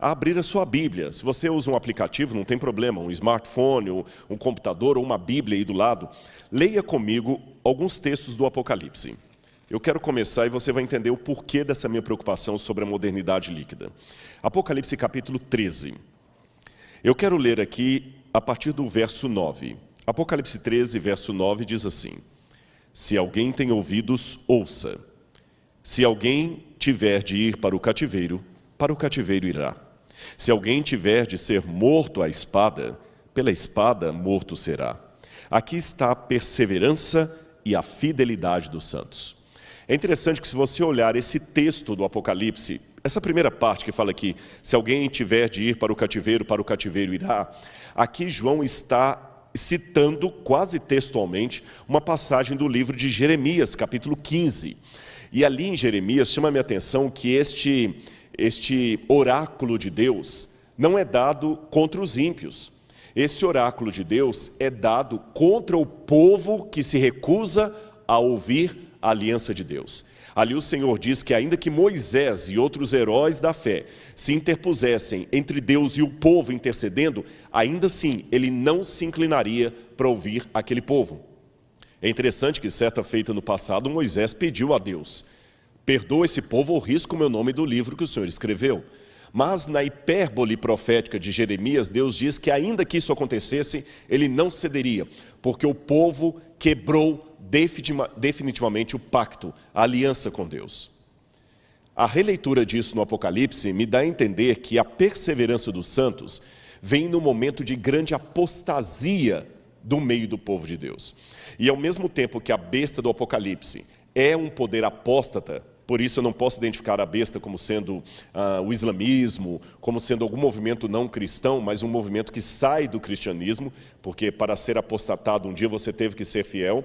a abrir a sua Bíblia. Se você usa um aplicativo, não tem problema, um smartphone, um computador ou uma Bíblia aí do lado, leia comigo alguns textos do Apocalipse. Eu quero começar e você vai entender o porquê dessa minha preocupação sobre a modernidade líquida. Apocalipse capítulo 13. Eu quero ler aqui a partir do verso 9. Apocalipse 13, verso 9 diz assim: Se alguém tem ouvidos, ouça. Se alguém tiver de ir para o cativeiro irá. Se alguém tiver de ser morto à espada, pela espada morto será. Aqui está a perseverança e a fidelidade dos santos. É interessante que se você olhar esse texto do Apocalipse, essa primeira parte que fala aqui, se alguém tiver de ir para o cativeiro irá, aqui João está citando quase textualmente uma passagem do livro de Jeremias, capítulo 15. E ali em Jeremias chama a minha atenção que este oráculo de Deus não é dado contra os ímpios. Esse oráculo de Deus é dado contra o povo que se recusa a ouvir a aliança de Deus. Ali o Senhor diz que ainda que Moisés e outros heróis da fé se interpusessem entre Deus e o povo intercedendo, ainda assim ele não se inclinaria para ouvir aquele povo. É interessante que certa feita no passado Moisés pediu a Deus: perdoa esse povo ou risca o meu nome do livro que o Senhor escreveu. Mas na hipérbole profética de Jeremias, Deus diz que ainda que isso acontecesse, ele não cederia, porque o povo quebrou definitivamente o pacto, a aliança com Deus. A releitura disso no Apocalipse me dá a entender que a perseverança dos santos vem no momento de grande apostasia do meio do povo de Deus. E ao mesmo tempo que a besta do Apocalipse é um poder apóstata, por isso eu não posso identificar a besta como sendo o islamismo, como sendo algum movimento não cristão, mas um movimento que sai do cristianismo, porque para ser apostatado um dia você teve que ser fiel.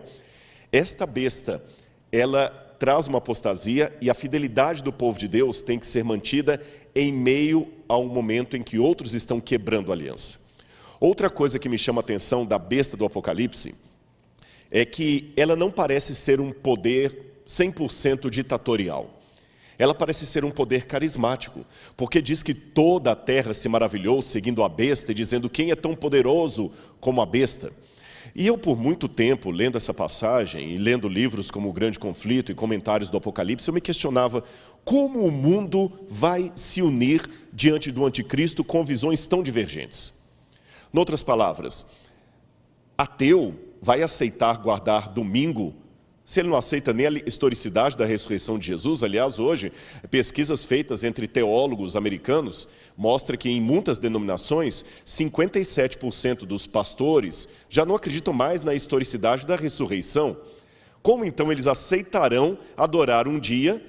Esta besta, ela traz uma apostasia e a fidelidade do povo de Deus tem que ser mantida em meio a um momento em que outros estão quebrando a aliança. Outra coisa que me chama a atenção da besta do Apocalipse é que ela não parece ser um poder 100% ditatorial. Ela parece ser um poder carismático, porque diz que toda a terra se maravilhou seguindo a besta e dizendo: quem é tão poderoso como a besta? E eu, por muito tempo, lendo essa passagem e lendo livros como O Grande Conflito e comentários do Apocalipse, eu me questionava como o mundo vai se unir diante do anticristo com visões tão divergentes. Em outras palavras, ateu vai aceitar guardar domingo se ele não aceita nem a historicidade da ressurreição de Jesus? Aliás, hoje, pesquisas feitas entre teólogos americanos mostram que em muitas denominações, 57% dos pastores já não acreditam mais na historicidade da ressurreição. Como então eles aceitarão adorar num dia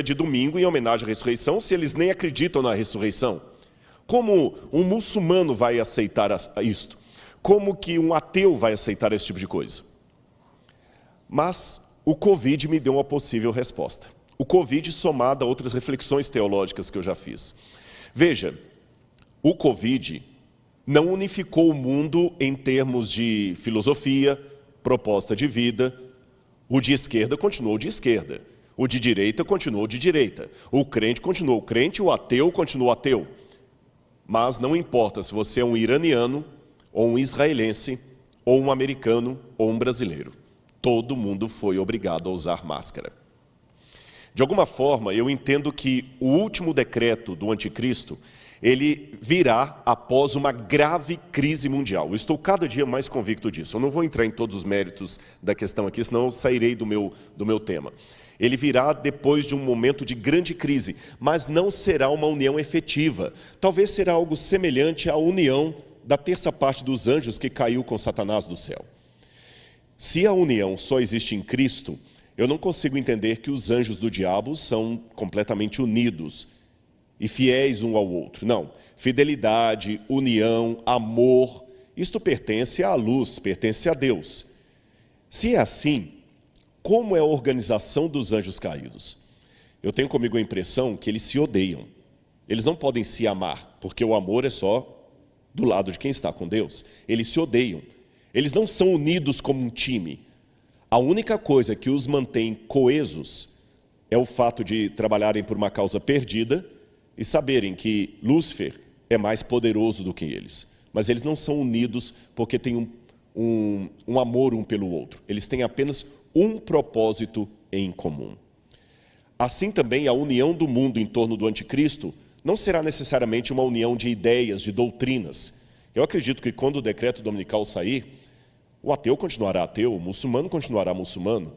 de domingo em homenagem à ressurreição, se eles nem acreditam na ressurreição? Como um muçulmano vai aceitar isto? Como que um ateu vai aceitar esse tipo de coisa? Mas o Covid me deu uma possível resposta. O Covid somado a outras reflexões teológicas que eu já fiz. Veja, o Covid não unificou o mundo em termos de filosofia, proposta de vida. O de esquerda continuou de esquerda. O de direita continuou de direita. O crente continuou crente, o ateu continuou ateu. Mas não importa se você é um iraniano, ou um israelense, ou um americano, ou um brasileiro. Todo mundo foi obrigado a usar máscara. De alguma forma, eu entendo que o último decreto do anticristo, ele virá após uma grave crise mundial. Eu estou cada dia mais convicto disso. Eu não vou entrar em todos os méritos da questão aqui, senão eu sairei do meu tema. Ele virá depois de um momento de grande crise, mas não será uma união efetiva. Talvez será algo semelhante à união da terça parte dos anjos que caiu com Satanás do céu. Se a união só existe em Cristo, eu não consigo entender que os anjos do diabo são completamente unidos e fiéis um ao outro. Não. Fidelidade, união, amor, isto pertence à luz, pertence a Deus. Se é assim, como é a organização dos anjos caídos? Eu tenho comigo a impressão que eles se odeiam. Eles não podem se amar, porque o amor é só do lado de quem está com Deus. Eles se odeiam. Eles não são unidos como um time. A única coisa que os mantém coesos é o fato de trabalharem por uma causa perdida e saberem que Lúcifer é mais poderoso do que eles. Mas eles não são unidos porque têm um amor um pelo outro. Eles têm apenas um propósito em comum. Assim também, a união do mundo em torno do anticristo não será necessariamente uma união de ideias, de doutrinas. Eu acredito que quando o decreto dominical sair, o ateu continuará ateu, o muçulmano continuará muçulmano.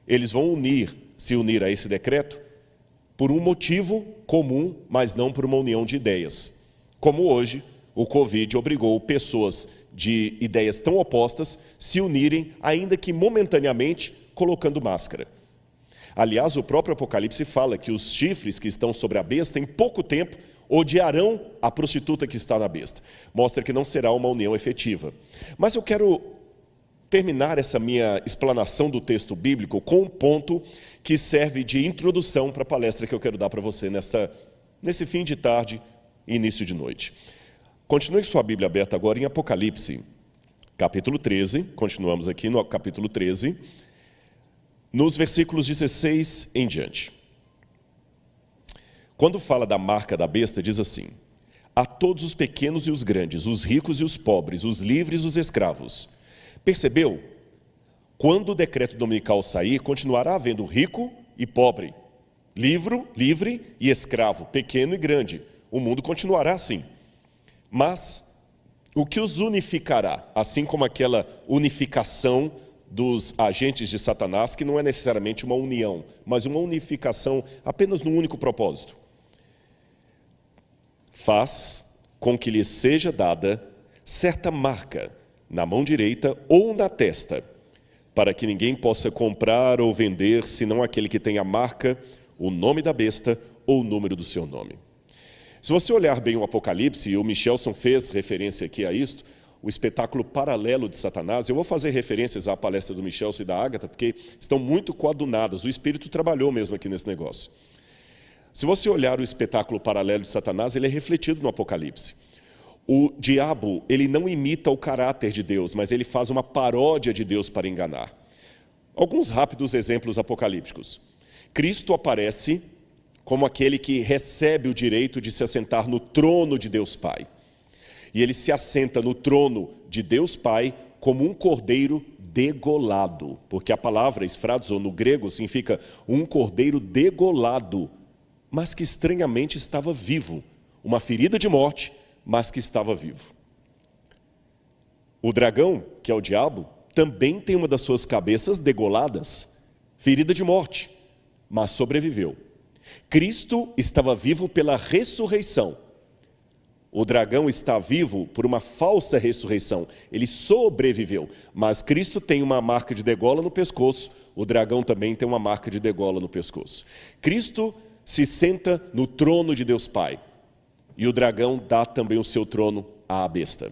Eles vão se unir a esse decreto por um motivo comum, mas não por uma união de ideias. Como hoje, o Covid obrigou pessoas de ideias tão opostas se unirem, ainda que momentaneamente, colocando máscara. Aliás, o próprio Apocalipse fala que os chifres que estão sobre a besta, em pouco tempo, odiarão a prostituta que está na besta. Mostra que não será uma união efetiva. Mas eu quero terminar essa minha explanação do texto bíblico com um ponto que serve de introdução para a palestra que eu quero dar para você nesse fim de tarde e início de noite. Continue sua Bíblia aberta agora em Apocalipse, capítulo 13, continuamos aqui no capítulo 13, nos versículos 16 em diante. Quando fala da marca da besta, diz assim: a todos os pequenos e os grandes, os ricos e os pobres, os livres e os escravos. Percebeu? Quando o decreto dominical sair, continuará havendo rico e pobre, livre e escravo, pequeno e grande. O mundo continuará assim. Mas o que os unificará, assim como aquela unificação dos agentes de Satanás, que não é necessariamente uma união, mas uma unificação apenas num único propósito, faz com que lhe seja dada certa marca na mão direita ou na testa, para que ninguém possa comprar ou vender, senão aquele que tem a marca, o nome da besta ou o número do seu nome. Se você olhar bem o Apocalipse, e o Michelson fez referência aqui a isto, o espetáculo paralelo de Satanás, eu vou fazer referências à palestra do Michelson e da Ágata, porque estão muito coadunadas, o Espírito trabalhou mesmo aqui nesse negócio. Se você olhar o espetáculo paralelo de Satanás, ele é refletido no Apocalipse. O diabo, ele não imita o caráter de Deus, mas ele faz uma paródia de Deus para enganar. Alguns rápidos exemplos apocalípticos. Cristo aparece como aquele que recebe o direito de se assentar no trono de Deus Pai. E ele se assenta no trono de Deus Pai como um cordeiro degolado, porque a palavra esfrazo no grego significa um cordeiro degolado, mas que estranhamente estava vivo, uma ferida de morte, mas que estava vivo. O dragão, que é o diabo, também tem uma das suas cabeças degoladas, ferida de morte, mas sobreviveu. Cristo estava vivo pela ressurreição. O dragão está vivo por uma falsa ressurreição. Ele sobreviveu, mas Cristo tem uma marca de degola no pescoço, o dragão também tem uma marca de degola no pescoço. Cristo se senta no trono de Deus Pai, e o dragão dá também o seu trono à besta.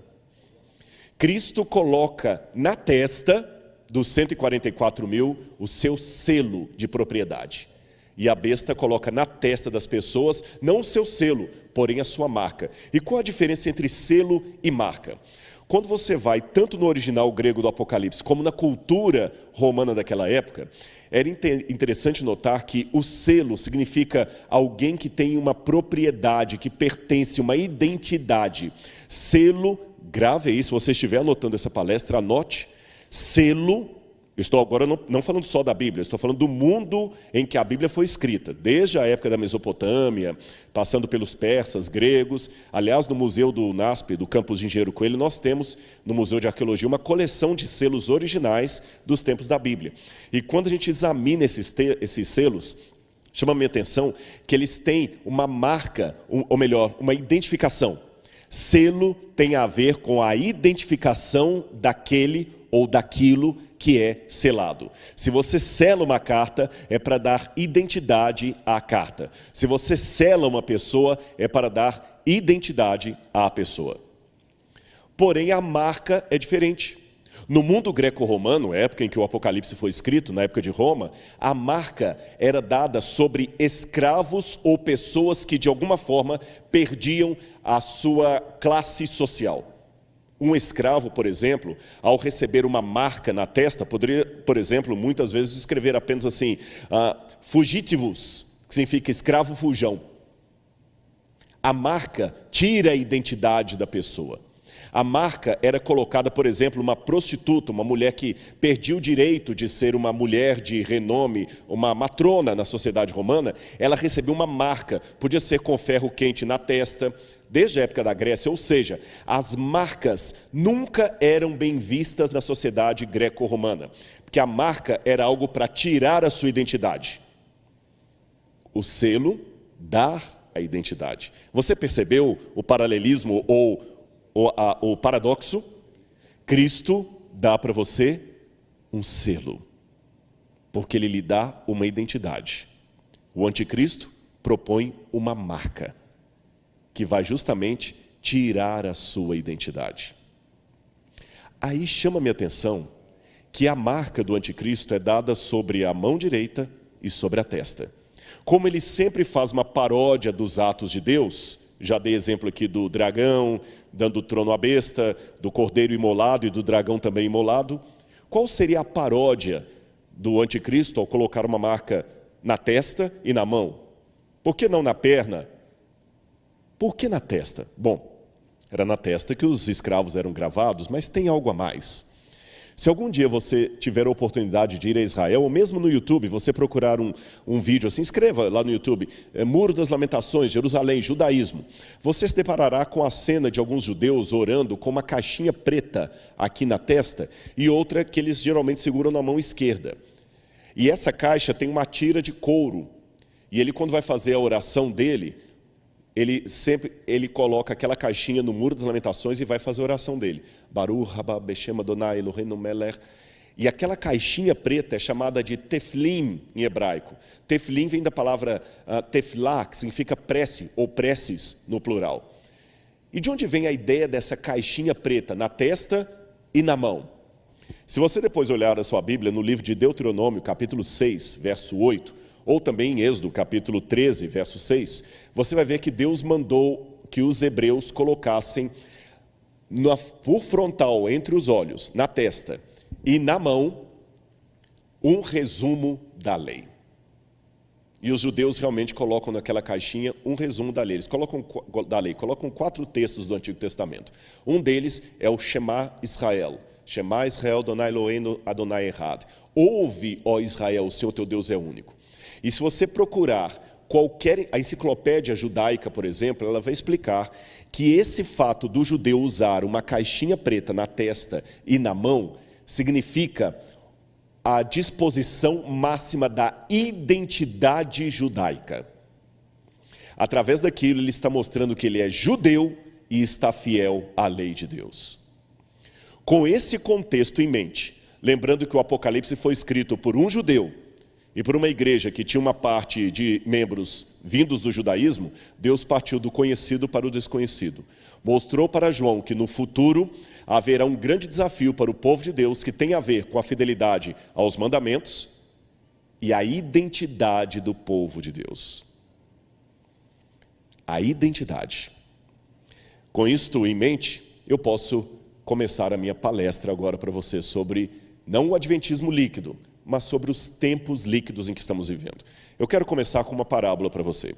Cristo coloca na testa dos 144 mil o seu selo de propriedade. E a besta coloca na testa das pessoas, não o seu selo, porém a sua marca. E qual a diferença entre selo e marca? Quando você vai tanto no original grego do Apocalipse, como na cultura romana daquela época, era interessante notar que o selo significa alguém que tem uma propriedade, que pertence, uma identidade. Selo, grave aí, se você estiver anotando essa palestra, anote. Selo, eu estou agora não falando só da Bíblia, estou falando do mundo em que a Bíblia foi escrita, desde a época da Mesopotâmia, passando pelos persas, gregos. Aliás, no Museu do NASP, do campus de Engenheiro Coelho, nós temos, no Museu de Arqueologia, uma coleção de selos originais dos tempos da Bíblia. E quando a gente examina esses selos, chama a minha atenção que eles têm uma marca, ou melhor, uma identificação. Selo tem a ver com a identificação daquele ou daquilo que é selado. Se você sela uma carta, é para dar identidade à carta. Se você sela uma pessoa, é para dar identidade à pessoa. Porém, a marca é diferente. No mundo greco-romano, época em que o Apocalipse foi escrito, na época de Roma, a marca era dada sobre escravos ou pessoas que, de alguma forma, perdiam a sua classe social. Um escravo, por exemplo, ao receber uma marca na testa, poderia, por exemplo, muitas vezes escrever apenas assim, fugitivus, que significa escravo fujão. A marca tira a identidade da pessoa. A marca era colocada, por exemplo, uma prostituta, uma mulher que perdia o direito de ser uma mulher de renome, uma matrona na sociedade romana, ela recebia uma marca, podia ser com ferro quente na testa, desde a época da Grécia, ou seja, as marcas nunca eram bem vistas na sociedade greco-romana, porque a marca era algo para tirar a sua identidade. O selo dá a identidade. Você percebeu o paralelismo ou o paradoxo? Cristo dá para você um selo, porque ele lhe dá uma identidade. O anticristo propõe uma marca, que vai justamente tirar a sua identidade. Aí chama minha atenção que a marca do anticristo é dada sobre a mão direita e sobre a testa. Como ele sempre faz uma paródia dos atos de Deus, já dei exemplo aqui do dragão, dando o trono à besta, do cordeiro imolado e do dragão também imolado. Qual seria a paródia do anticristo ao colocar uma marca na testa e na mão? Por que não na perna? Por que na testa? Bom, era na testa que os escravos eram gravados, mas tem algo a mais. Se algum dia você tiver a oportunidade de ir a Israel, ou mesmo no YouTube, você procurar um vídeo assim, escreva lá no YouTube, Muro das Lamentações, Jerusalém, Judaísmo. Você se deparará com a cena de alguns judeus orando com uma caixinha preta aqui na testa e outra que eles geralmente seguram na mão esquerda. E essa caixa tem uma tira de couro. E ele, quando vai fazer a oração dele, ele coloca aquela caixinha no Muro das Lamentações e vai fazer a oração dele. Baruch haba Beshem Adonai Eloheinu melech. E aquela caixinha preta é chamada de teflim em hebraico. Teflim vem da palavra tefilá, que significa prece ou preces no plural. E de onde vem a ideia dessa caixinha preta na testa e na mão? Se você depois olhar a sua Bíblia no livro de Deuteronômio, capítulo 6, verso 8, ou também em Êxodo, capítulo 13, verso 6, você vai ver que Deus mandou que os hebreus colocassem por frontal, entre os olhos, na testa e na mão, um resumo da lei. E os judeus realmente colocam naquela caixinha um resumo da lei. Eles colocam 4 textos do Antigo Testamento. Um deles é o Shema Israel. Shema Israel, Adonai Eloheinu, Adonai Echad. Ouve, ó Israel, o Senhor teu Deus é único. E se você procurar a enciclopédia judaica, por exemplo, ela vai explicar que esse fato do judeu usar uma caixinha preta na testa e na mão significa a disposição máxima da identidade judaica. Através daquilo, ele está mostrando que ele é judeu e está fiel à lei de Deus. Com esse contexto em mente, lembrando que o Apocalipse foi escrito por um judeu e por uma igreja que tinha uma parte de membros vindos do judaísmo, Deus partiu do conhecido para o desconhecido. Mostrou para João que no futuro haverá um grande desafio para o povo de Deus que tem a ver com a fidelidade aos mandamentos e a identidade do povo de Deus. A identidade. Com isto em mente, eu posso começar a minha palestra agora para você sobre, não o adventismo líquido, mas sobre os tempos líquidos em que estamos vivendo. Eu quero começar com uma parábola para você.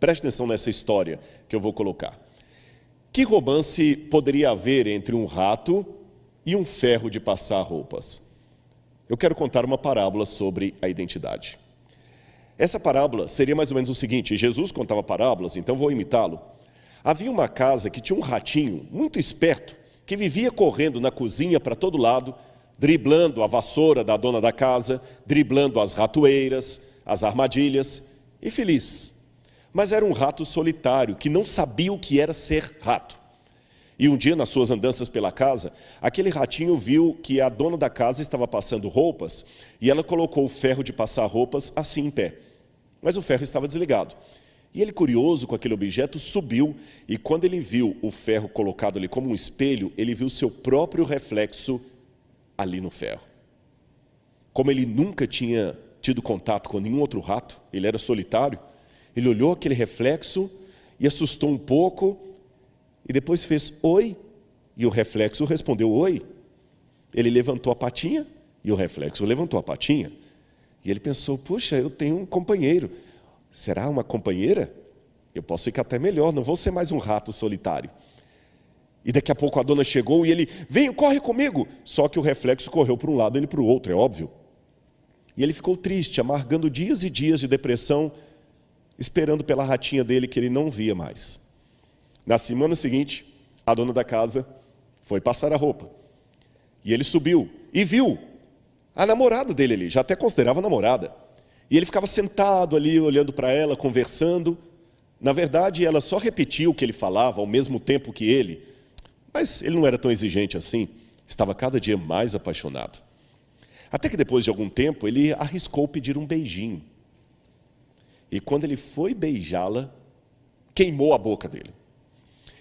Preste atenção nessa história que eu vou colocar. Que romance poderia haver entre um rato e um ferro de passar roupas? Eu quero contar uma parábola sobre a identidade. Essa parábola seria mais ou menos o seguinte: Jesus contava parábolas, então vou imitá-lo. Havia uma casa que tinha um ratinho muito esperto, que vivia correndo na cozinha para todo lado, driblando a vassoura da dona da casa, driblando as ratoeiras, as armadilhas, e feliz. Mas era um rato solitário, que não sabia o que era ser rato. E um dia, nas suas andanças pela casa, aquele ratinho viu que a dona da casa estava passando roupas, e ela colocou o ferro de passar roupas assim em pé. Mas o ferro estava desligado. E ele, curioso com aquele objeto, subiu, e quando ele viu o ferro colocado ali como um espelho, ele viu seu próprio reflexo ali no ferro. Como ele nunca tinha tido contato com nenhum outro rato, ele era solitário, ele olhou aquele reflexo e assustou um pouco, e depois fez oi, e o reflexo respondeu oi. Ele levantou a patinha, e o reflexo levantou a patinha. E ele pensou, puxa, eu tenho um companheiro. Será uma companheira? eu posso ficar até melhor, não vou ser mais um rato solitário. E daqui a pouco a dona chegou e ele, vem, corre comigo. Só que o reflexo correu para um lado, ele para o outro, é óbvio. E ele ficou triste, amargando dias e dias de depressão, esperando pela ratinha dele que ele não via mais. Na semana seguinte, a dona da casa foi passar a roupa. E ele subiu e viu a namorada dele ali, já até considerava namorada. E ele ficava sentado ali, olhando para ela, conversando. Na verdade, ela só repetia o que ele falava ao mesmo tempo que ele, mas ele não era tão exigente assim, estava cada dia mais apaixonado. Até que depois de algum tempo, ele arriscou pedir um beijinho. E quando ele foi beijá-la, queimou a boca dele.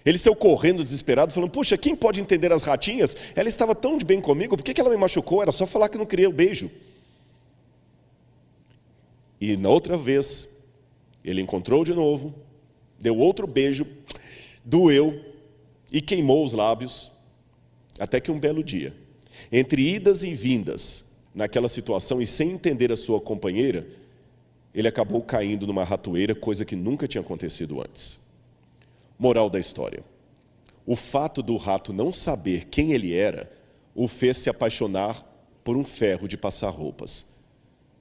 Ele saiu correndo desesperado, falando, puxa, quem pode entender as ratinhas? Ela estava tão de bem comigo, por que ela me machucou? Era só falar que não queria o beijo. E na outra vez, ele encontrou de novo, deu outro beijo, doeu e queimou os lábios, até que um belo dia, entre idas e vindas, naquela situação e sem entender a sua companheira, ele acabou caindo numa ratoeira, coisa que nunca tinha acontecido antes. Moral da história. O fato do rato não saber quem ele era, o fez se apaixonar por um ferro de passar roupas.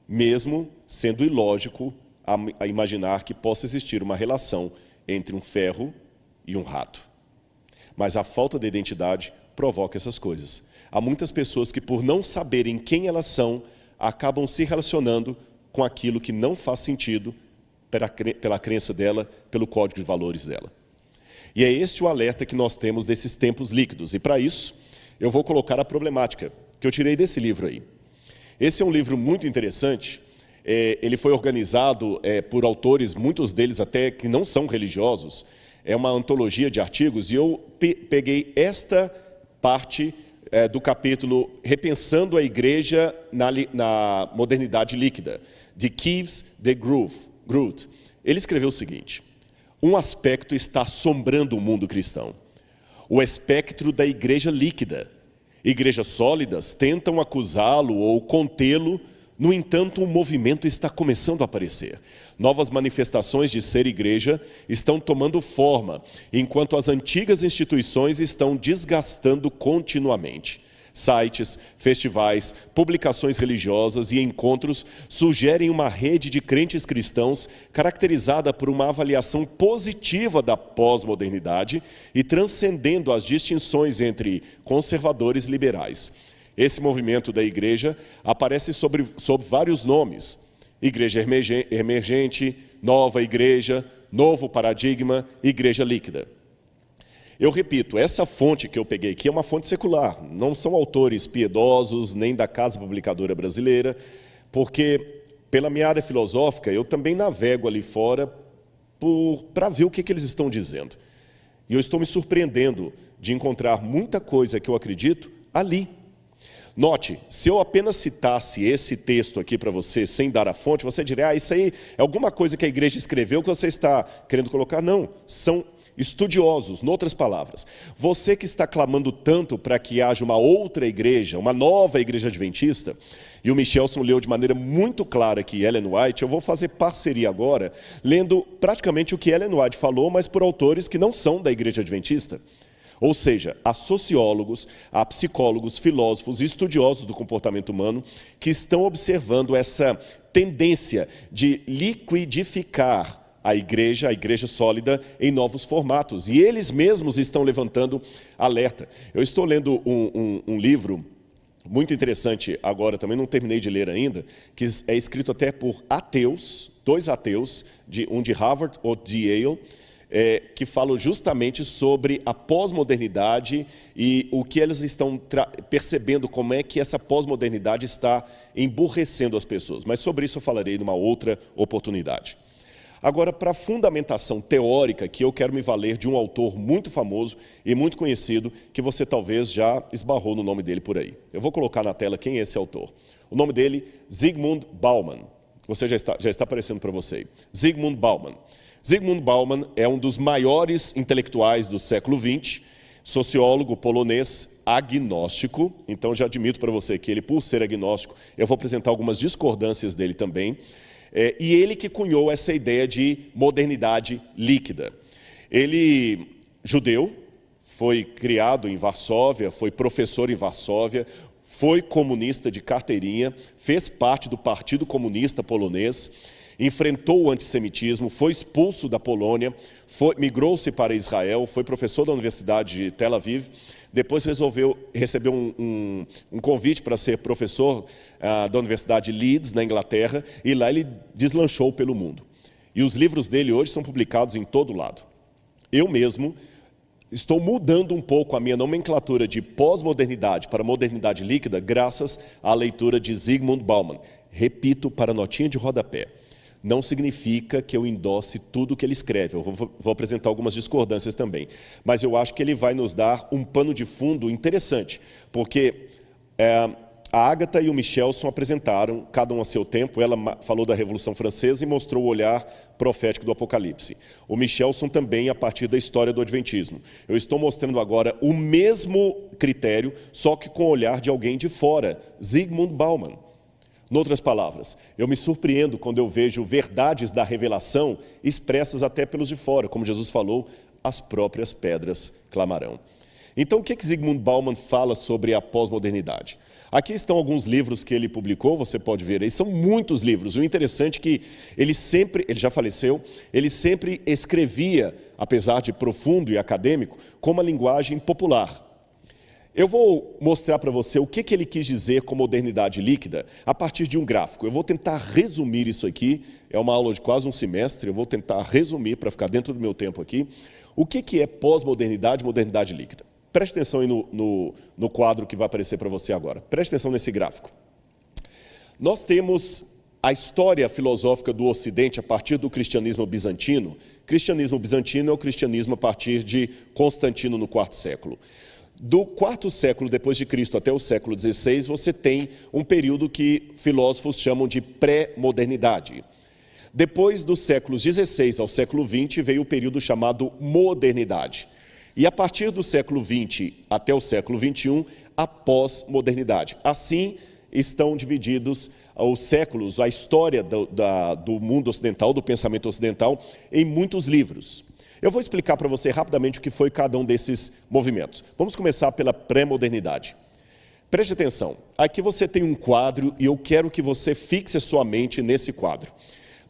Mesmo sendo ilógico a imaginar que possa existir uma relação entre um ferro e um rato. Mas a falta de identidade provoca essas coisas. Há muitas pessoas que, por não saberem quem elas são, acabam se relacionando com aquilo que não faz sentido pela crença dela, pelo código de valores dela. E é esse o alerta que nós temos desses tempos líquidos. E para isso, eu vou colocar a problemática que eu tirei desse livro aí. Esse é um livro muito interessante. Ele foi organizado por autores, muitos deles até que não são religiosos. É uma antologia de artigos e eu peguei esta parte do capítulo Repensando a Igreja na Modernidade Líquida, de Kieves de Groot. Ele escreveu o seguinte: um aspecto está assombrando o mundo cristão, o espectro da igreja líquida. Igrejas sólidas tentam acusá-lo ou contê-lo, no entanto, um movimento está começando a aparecer. Novas manifestações de ser igreja estão tomando forma, enquanto as antigas instituições estão desgastando continuamente. Sites, festivais, publicações religiosas e encontros sugerem uma rede de crentes cristãos caracterizada por uma avaliação positiva da pós-modernidade e transcendendo as distinções entre conservadores e liberais. Esse movimento da igreja aparece sob vários nomes: igreja emergente, nova igreja, novo paradigma, igreja líquida. Eu repito, essa fonte que eu peguei aqui é uma fonte secular, não são autores piedosos, nem da Casa Publicadora Brasileira, porque, pela minha área filosófica, eu também navego ali fora para ver o que eles estão dizendo. E eu estou me surpreendendo de encontrar muita coisa que eu acredito ali. Note, se eu apenas citasse esse texto aqui para você, sem dar a fonte, você diria, isso aí é alguma coisa que a igreja escreveu que você está querendo colocar. Não, são estudiosos, em outras palavras. Você que está clamando tanto para que haja uma outra igreja, uma nova igreja adventista, e o Michelson leu de maneira muito clara aqui Ellen White, eu vou fazer parceria agora, lendo praticamente o que Ellen White falou, mas por autores que não são da igreja adventista. Ou seja, há sociólogos, há psicólogos, filósofos e estudiosos do comportamento humano que estão observando essa tendência de liquidificar a igreja sólida, em novos formatos. E eles mesmos estão levantando alerta. Eu estou lendo um livro muito interessante agora, também não terminei de ler ainda, que é escrito até por ateus, dois ateus, um de Harvard, outro de Yale, que falam justamente sobre a pós-modernidade e o que eles estão percebendo, como é que essa pós-modernidade está emburrecendo as pessoas. Mas sobre isso eu falarei numa outra oportunidade. Agora, para a fundamentação teórica, que eu quero me valer de um autor muito famoso e muito conhecido, que você talvez já esbarrou no nome dele por aí. Eu vou colocar na tela quem é esse autor. O nome dele, Zygmunt Bauman. Você já está aparecendo para você. Zygmunt Bauman. Zygmunt Bauman é um dos maiores intelectuais do século XX, sociólogo polonês agnóstico. Então, já admito para você que ele, por ser agnóstico, eu vou apresentar algumas discordâncias dele também. E ele que cunhou essa ideia de modernidade líquida. Ele, judeu, foi criado em Varsóvia, foi professor em Varsóvia, foi comunista de carteirinha, fez parte do Partido Comunista Polonês, enfrentou o antissemitismo, foi expulso da Polônia, migrou-se para Israel, foi professor da Universidade de Tel Aviv, depois recebeu um convite para ser professor da Universidade de Leeds, na Inglaterra, e lá ele deslanchou pelo mundo. E os livros dele hoje são publicados em todo lado. Eu mesmo estou mudando um pouco a minha nomenclatura de pós-modernidade para modernidade líquida graças à leitura de Zygmunt Bauman. Repito, para notinha de rodapé. Não significa que eu endosse tudo o que ele escreve. Eu vou apresentar algumas discordâncias também. Mas eu acho que ele vai nos dar um pano de fundo interessante, porque a Agatha e o Michelson apresentaram, cada um a seu tempo. Ela falou da Revolução Francesa e mostrou o olhar profético do Apocalipse. O Michelson também a partir da história do Adventismo. Eu estou mostrando agora o mesmo critério, só que com o olhar de alguém de fora, Zygmunt Bauman. Noutras palavras, eu me surpreendo quando eu vejo verdades da revelação expressas até pelos de fora, como Jesus falou, as próprias pedras clamarão. Então, o que Zygmunt Bauman fala sobre a pós-modernidade? Aqui estão alguns livros que ele publicou, você pode ver aí, são muitos livros. O interessante é que ele já faleceu, ele sempre escrevia, apesar de profundo e acadêmico, com uma linguagem popular. Eu vou mostrar para você o que ele quis dizer com modernidade líquida a partir de um gráfico. Eu vou tentar resumir isso aqui, é uma aula de quase um semestre, eu vou tentar resumir para ficar dentro do meu tempo aqui. O que é pós-modernidade e modernidade líquida? Preste atenção aí no quadro que vai aparecer para você agora. Preste atenção nesse gráfico. Nós temos a história filosófica do Ocidente a partir do cristianismo bizantino. Cristianismo bizantino é o cristianismo a partir de Constantino no IV século. Do IV século depois de Cristo até o século XVI, você tem um período que filósofos chamam de pré-modernidade. Depois dos séculos XVI ao século XX veio o período chamado modernidade. E a partir do século XX até o século XXI, a pós-modernidade. Assim estão divididos os séculos, a história do mundo ocidental, do pensamento ocidental, em muitos livros. Eu vou explicar para você rapidamente o que foi cada um desses movimentos. Vamos começar pela pré-modernidade. Preste atenção, aqui você tem um quadro e eu quero que você fixe a sua mente nesse quadro.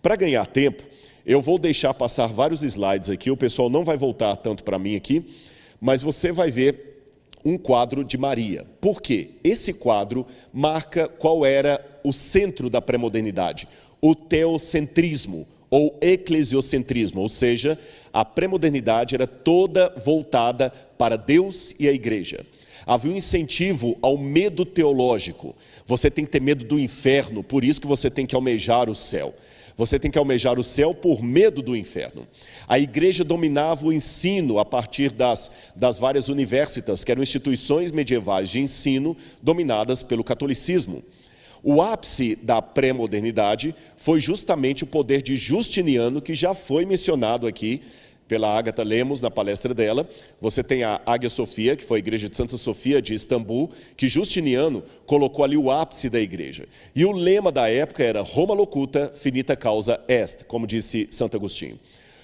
Para ganhar tempo, eu vou deixar passar vários slides aqui, o pessoal não vai voltar tanto para mim aqui, mas você vai ver um quadro de Maria. Por quê? Esse quadro marca qual era o centro da pré-modernidade, o teocentrismo ou eclesiocentrismo, ou seja, a pré-modernidade era toda voltada para Deus e a igreja. Havia um incentivo ao medo teológico. Você tem que ter medo do inferno, por isso que você tem que almejar o céu. Você tem que almejar o céu por medo do inferno. A igreja dominava o ensino a partir das várias universitas, que eram instituições medievais de ensino dominadas pelo catolicismo. O ápice da pré-modernidade foi justamente o poder de Justiniano, que já foi mencionado aqui pela Agatha Lemos na palestra dela. Você tem a Hagia Sophia, que foi a igreja de Santa Sofia de Istambul, que Justiniano colocou ali o ápice da igreja. E o lema da época era Roma locuta, finita causa est, como disse Santo Agostinho.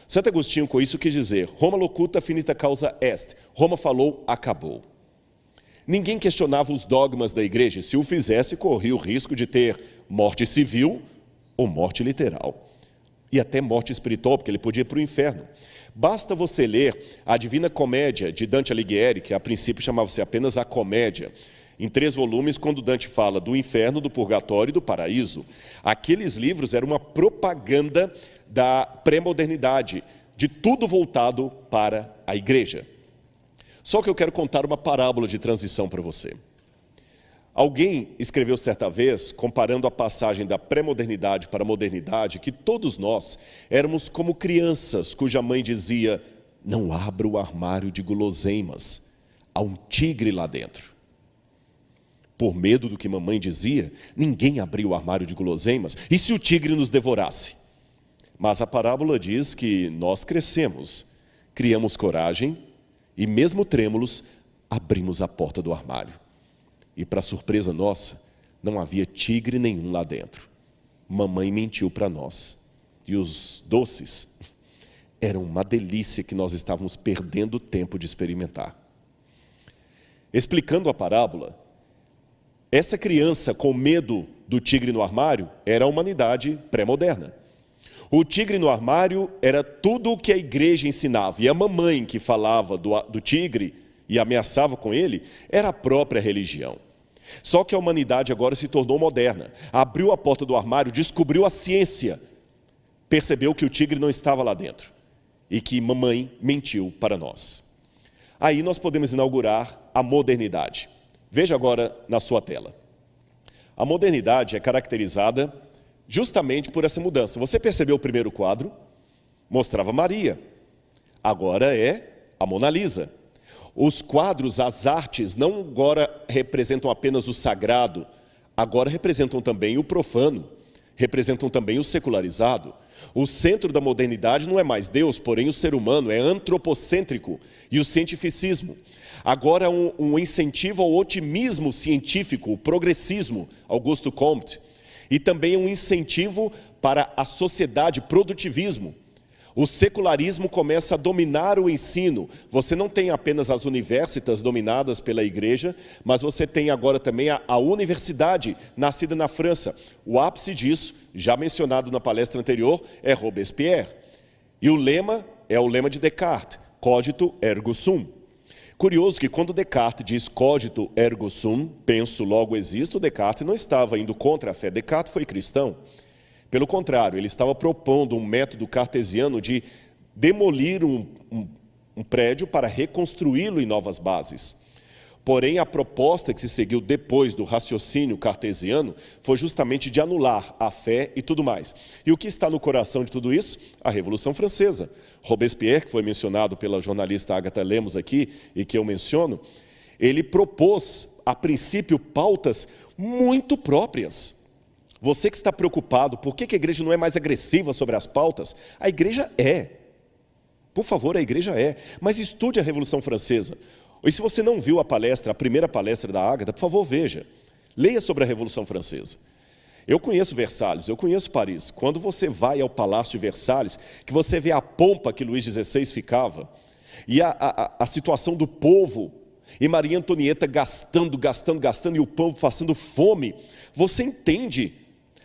Santo Agostinho com isso quis dizer, Roma locuta, finita causa est. Roma falou, acabou. Ninguém questionava os dogmas da igreja, se o fizesse, corria o risco de ter morte civil ou morte literal. E até morte espiritual, porque ele podia ir para o inferno. Basta você ler a Divina Comédia de Dante Alighieri, que a princípio chamava-se apenas a Comédia, em 3 volumes, quando Dante fala do inferno, do purgatório e do paraíso. Aqueles livros eram uma propaganda da pré-modernidade, de tudo voltado para a igreja. Só que eu quero contar uma parábola de transição para você. Alguém escreveu certa vez, comparando a passagem da pré-modernidade para a modernidade, que todos nós éramos como crianças cuja mãe dizia, não abra o armário de guloseimas, há um tigre lá dentro. Por medo do que mamãe dizia, ninguém abriu o armário de guloseimas, e se o tigre nos devorasse? Mas a parábola diz que nós crescemos, criamos coragem, e mesmo trêmulos, abrimos a porta do armário. E para surpresa nossa, não havia tigre nenhum lá dentro. mamãe mentiu para nós. E os doces eram uma delícia que nós estávamos perdendo tempo de experimentar. Explicando a parábola, essa criança com medo do tigre no armário era a humanidade pré-moderna. O tigre no armário era tudo o que a igreja ensinava, e a mamãe que falava do tigre e ameaçava com ele era a própria religião. Só que a humanidade agora se tornou moderna, abriu a porta do armário, descobriu a ciência, percebeu que o tigre não estava lá dentro e que mamãe mentiu para nós. Aí nós podemos inaugurar a modernidade. Veja agora na sua tela. A modernidade é caracterizada justamente por essa mudança. Você percebeu o primeiro quadro? Mostrava Maria. Agora é a Mona Lisa. Os quadros, as artes, não agora representam apenas o sagrado, agora representam também o profano, representam também o secularizado. O centro da modernidade não é mais Deus, porém o ser humano é antropocêntrico e o cientificismo. Agora um incentivo ao otimismo científico, o progressismo, Augusto Comte, e também um incentivo para a sociedade, produtivismo. O secularismo começa a dominar o ensino. Você não tem apenas as universidades dominadas pela igreja, mas você tem agora também a universidade, nascida na França. O ápice disso, já mencionado na palestra anterior, é Robespierre. E o lema é o lema de Descartes, cogito ergo sum. Curioso que quando Descartes diz cogito ergo sum, penso logo existo, Descartes não estava indo contra a fé. Descartes foi cristão. Pelo contrário, ele estava propondo um método cartesiano de demolir um prédio para reconstruí-lo em novas bases. Porém, a proposta que se seguiu depois do raciocínio cartesiano foi justamente de anular a fé e tudo mais. E o que está no coração de tudo isso? A Revolução Francesa. Robespierre, que foi mencionado pela jornalista Agatha Lemos aqui, e que eu menciono, ele propôs, a princípio, pautas muito próprias. Você que está preocupado, por que a igreja não é mais agressiva sobre as pautas? A igreja é. Por favor, a igreja é. Mas estude a Revolução Francesa. E se você não viu a palestra, a primeira palestra da Agatha, por favor, veja. Leia sobre a Revolução Francesa. Eu conheço Versalhes, eu conheço Paris. Quando você vai ao Palácio de Versalhes, que você vê a pompa que Luís XVI ficava, e a situação do povo, e Maria Antonieta gastando, e o povo passando fome, você entende.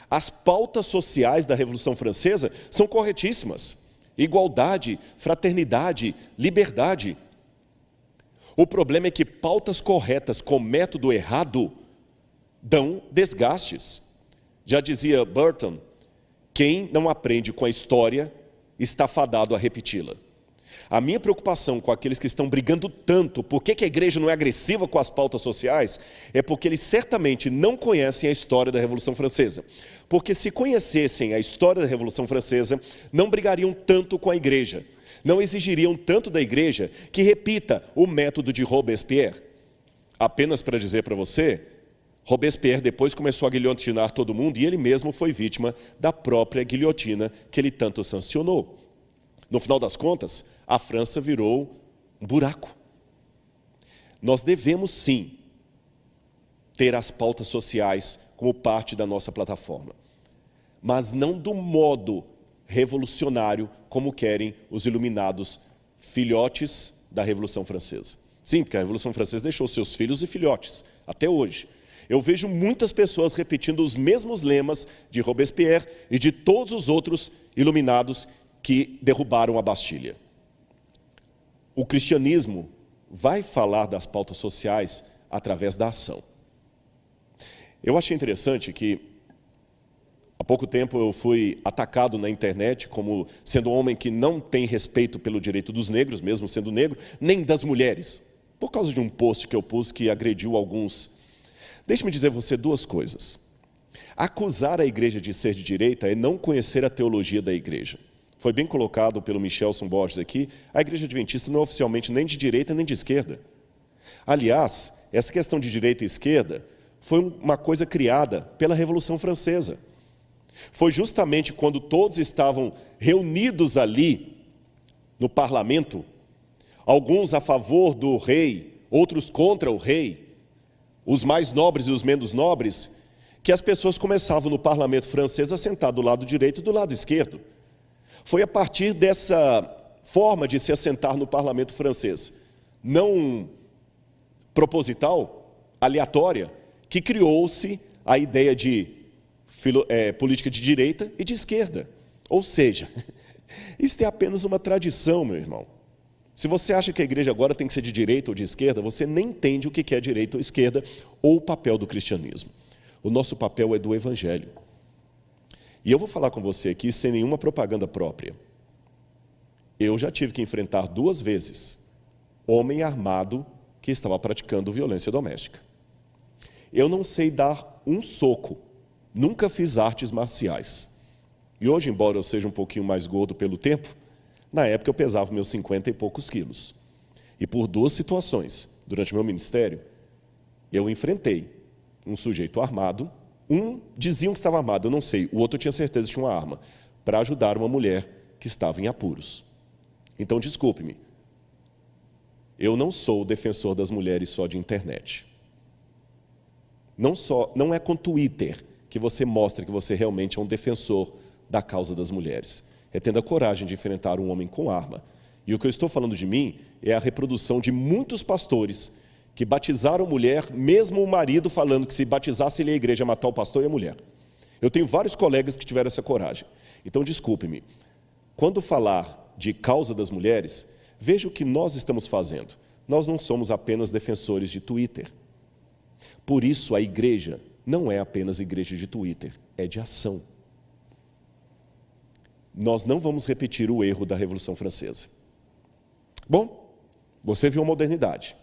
As pautas sociais da Revolução Francesa são corretíssimas. Igualdade, fraternidade, liberdade. O problema é que pautas corretas com método errado dão desgastes. Já dizia Burton, quem não aprende com a história está fadado a repeti-la. A minha preocupação com aqueles que estão brigando tanto, por que a igreja não é agressiva com as pautas sociais, é porque eles certamente não conhecem a história da Revolução Francesa. Porque se conhecessem a história da Revolução Francesa, não brigariam tanto com a igreja, não exigiriam tanto da igreja que repita o método de Robespierre. Apenas para dizer para você, Robespierre depois começou a guilhotinar todo mundo e ele mesmo foi vítima da própria guilhotina que ele tanto sancionou. No final das contas, a França virou um buraco. Nós devemos sim ter as pautas sociais como parte da nossa plataforma, mas não do modo revolucionário como querem os iluminados filhotes da Revolução Francesa. Sim, porque a Revolução Francesa deixou seus filhos e filhotes, até hoje. Eu vejo muitas pessoas repetindo os mesmos lemas de Robespierre e de todos os outros iluminados que derrubaram a Bastilha. O cristianismo vai falar das pautas sociais através da ação. Eu achei interessante que, há pouco tempo eu fui atacado na internet como sendo um homem que não tem respeito pelo direito dos negros, mesmo sendo negro, nem das mulheres, por causa de um post que eu pus que agrediu alguns. Deixe-me dizer a você duas coisas. Acusar a igreja de ser de direita é não conhecer a teologia da igreja. Foi bem colocado pelo Michelson Borges aqui, a igreja adventista não é oficialmente nem de direita nem de esquerda. Aliás, essa questão de direita e esquerda foi uma coisa criada pela Revolução Francesa. Foi justamente quando todos estavam reunidos ali no parlamento, alguns a favor do rei, outros contra o rei, os mais nobres e os menos nobres, que as pessoas começavam no parlamento francês a sentar do lado direito e do lado esquerdo. Foi a partir dessa forma de se assentar no parlamento francês, não proposital, aleatória, que criou-se a ideia de política de direita e de esquerda. Ou seja, isso é apenas uma tradição, meu irmão. Se você acha que a igreja agora tem que ser de direita ou de esquerda, você nem entende o que é direita ou esquerda ou o papel do cristianismo. O nosso papel é do evangelho. E eu vou falar com você aqui sem nenhuma propaganda própria. Eu já tive que enfrentar 2 vezes homem armado que estava praticando violência doméstica. Eu não sei dar um soco, nunca fiz artes marciais. E hoje, embora eu seja um pouquinho mais gordo pelo tempo, na época eu pesava meus 50 e poucos quilos. E por 2 situações, durante meu ministério, eu enfrentei um sujeito armado, diziam que estava armado, eu não sei, o outro tinha certeza que tinha uma arma, para ajudar uma mulher que estava em apuros. Então, desculpe-me, eu não sou o defensor das mulheres só de internet. Não é com Twitter que você mostra que você realmente é um defensor da causa das mulheres. É tendo a coragem de enfrentar um homem com arma. E o que eu estou falando de mim é a reprodução de muitos pastores que batizaram mulher, mesmo o marido falando que se batizasse ele a igreja ia matar o pastor e a mulher. Eu tenho vários colegas que tiveram essa coragem. Então, desculpe-me, quando falar de causa das mulheres, veja o que nós estamos fazendo. Nós não somos apenas defensores de Twitter. Por isso, a igreja não é apenas igreja de Twitter, é de ação. Nós não vamos repetir o erro da Revolução Francesa. Bom, você viu a modernidade.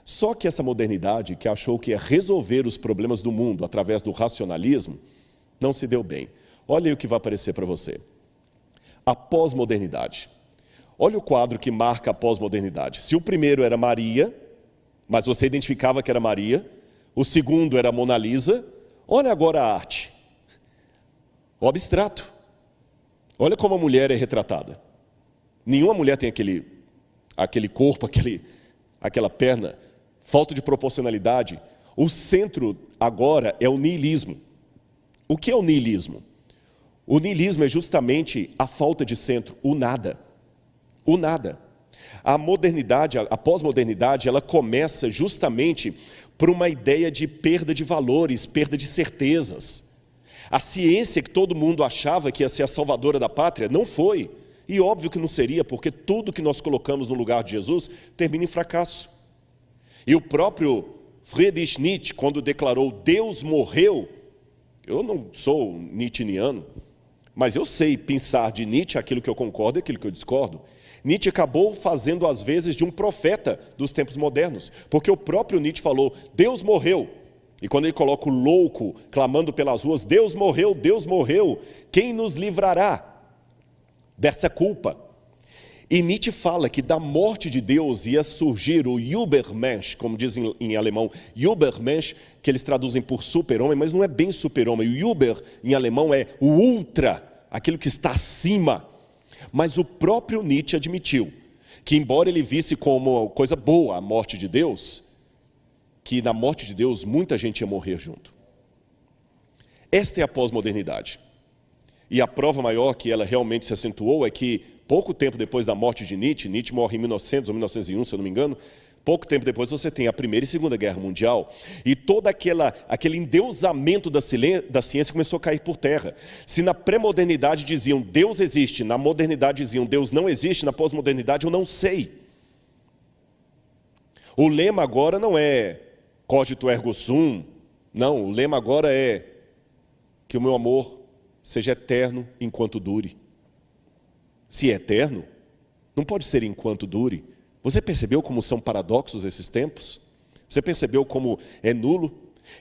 Só que essa modernidade, que achou que ia resolver os problemas do mundo através do racionalismo, não se deu bem. Olha aí o que vai aparecer para você. A pós-modernidade. Olha o quadro que marca a pós-modernidade. Se o primeiro era Maria, mas você identificava que era Maria, o segundo era Mona Lisa, olha agora a arte. O abstrato. Olha como a mulher é retratada. Nenhuma mulher tem aquele corpo, aquela perna, falta de proporcionalidade. O centro agora é o niilismo. O que é o niilismo? O niilismo é justamente a falta de centro, o nada. O nada. A modernidade, a pós-modernidade, ela começa justamente por uma ideia de perda de valores, perda de certezas. A ciência que todo mundo achava que ia ser a salvadora da pátria, não foi. E óbvio que não seria, porque tudo que nós colocamos no lugar de Jesus termina em fracasso. E o próprio Friedrich Nietzsche, quando declarou Deus morreu, eu não sou nietzscheano, mas eu sei pensar de Nietzsche aquilo que eu concordo e aquilo que eu discordo. Nietzsche acabou fazendo às vezes de um profeta dos tempos modernos, porque o próprio Nietzsche falou, Deus morreu. E quando ele coloca o louco clamando pelas ruas, Deus morreu, quem nos livrará dessa culpa? E Nietzsche fala que da morte de Deus ia surgir o Übermensch, como dizem em alemão, Übermensch, que eles traduzem por super-homem, mas não é bem super-homem. O Über, em alemão, é o ultra, aquilo que está acima. Mas o próprio Nietzsche admitiu que, embora ele visse como coisa boa a morte de Deus, que na morte de Deus muita gente ia morrer junto. Esta é a pós-modernidade. E a prova maior que ela realmente se acentuou é que, pouco tempo depois da morte de Nietzsche, Nietzsche morre em 1900 ou 1901, se eu não me engano, pouco tempo depois você tem a Primeira e Segunda Guerra Mundial, e todo aquele endeusamento da ciência começou a cair por terra. Se na pré-modernidade diziam Deus existe, na modernidade diziam Deus não existe, na pós-modernidade eu não sei. O lema agora não é cogito ergo sum, não, o lema agora é que o meu amor seja eterno enquanto dure. Se é eterno, não pode ser enquanto dure. Você percebeu como são paradoxos esses tempos? Você percebeu como é nulo?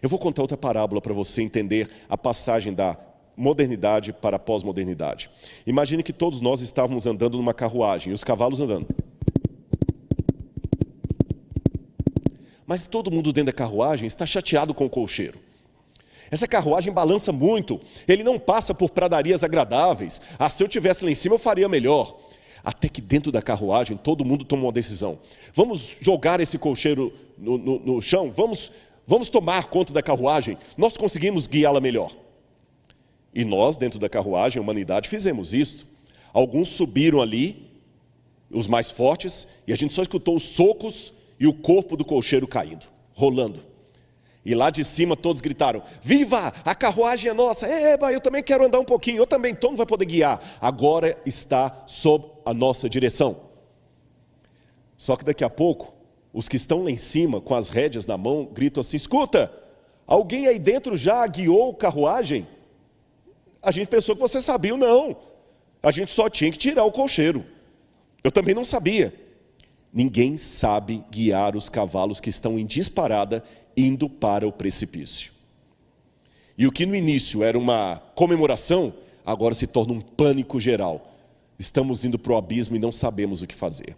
Eu vou contar outra parábola para você entender a passagem da modernidade para a pós-modernidade. Imagine que todos nós estávamos andando numa carruagem, e os cavalos andando. Mas todo mundo dentro da carruagem está chateado com o cocheiro. Essa carruagem balança muito, ele não passa por pradarias agradáveis. Ah, se eu estivesse lá em cima eu faria melhor. Até que dentro da carruagem todo mundo toma uma decisão. Vamos jogar esse cocheiro no chão? vamos tomar conta da carruagem, nós conseguimos guiá-la melhor. E nós, dentro da carruagem, a humanidade, fizemos isso. Alguns subiram ali, os mais fortes, e a gente só escutou os socos e o corpo do cocheiro caindo, rolando. E lá de cima todos gritaram, viva, a carruagem é nossa, eba, eu também quero andar um pouquinho, eu também, todo mundo vai poder guiar. Agora está sob a nossa direção. Só que daqui a pouco, os que estão lá em cima, com as rédeas na mão, gritam assim, escuta, alguém aí dentro já guiou a carruagem? A gente pensou que você sabia, não. A gente só tinha que tirar o cocheiro. Eu também não sabia. Ninguém sabe guiar os cavalos que estão em disparada, indo para o precipício. E o que no início era uma comemoração, agora se torna um pânico geral. Estamos indo para o abismo e não sabemos o que fazer.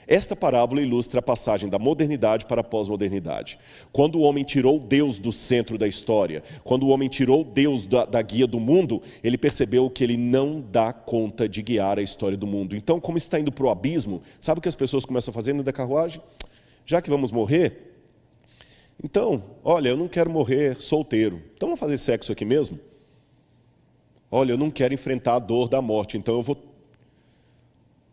Esta parábola ilustra a passagem da modernidade para a pós-modernidade. Quando o homem tirou Deus do centro da história, quando o homem tirou Deus da guia do mundo, ele percebeu que ele não dá conta de guiar a história do mundo. Então, como está indo para o abismo, sabe o que as pessoas começam a fazer no da carruagem? Já que vamos morrer, então, olha, eu não quero morrer solteiro, então vamos fazer sexo aqui mesmo? Olha, eu não quero enfrentar a dor da morte, então eu vou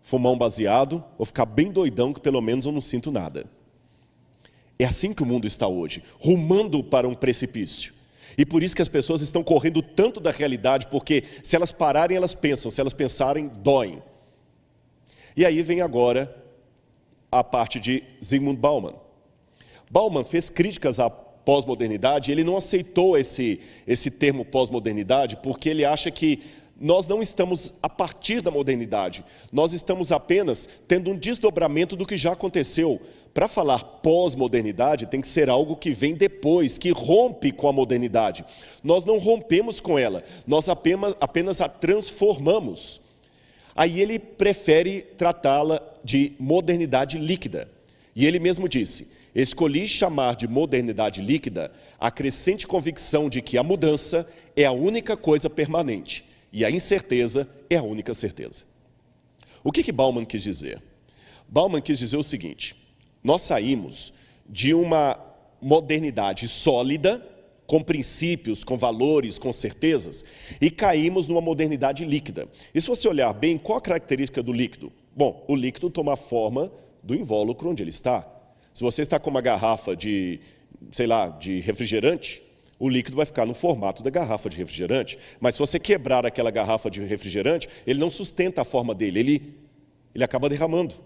fumar um baseado, vou ficar bem doidão que pelo menos eu não sinto nada. É assim que o mundo está hoje, rumando para um precipício. E por isso que as pessoas estão correndo tanto da realidade, porque se elas pararem, elas pensam, se elas pensarem, doem. E aí vem agora a parte de Zygmunt Bauman. Bauman fez críticas à pós-modernidade, ele não aceitou esse termo pós-modernidade, porque ele acha que nós não estamos a partir da modernidade, nós estamos apenas tendo um desdobramento do que já aconteceu. Para falar pós-modernidade, tem que ser algo que vem depois, que rompe com a modernidade. Nós não rompemos com ela, nós apenas a transformamos. Aí ele prefere tratá-la de modernidade líquida. E ele mesmo disse, escolhi chamar de modernidade líquida a crescente convicção de que a mudança é a única coisa permanente. E a incerteza é a única certeza. O que Bauman quis dizer? Bauman quis dizer o seguinte, nós saímos de uma modernidade sólida, com princípios, com valores, com certezas, e caímos numa modernidade líquida. E se você olhar bem, qual a característica do líquido? Bom, o líquido toma a forma do invólucro onde ele está. Se você está com uma garrafa de, sei lá, de refrigerante, o líquido vai ficar no formato da garrafa de refrigerante. Mas se você quebrar aquela garrafa de refrigerante, ele não sustenta a forma dele, ele acaba derramando.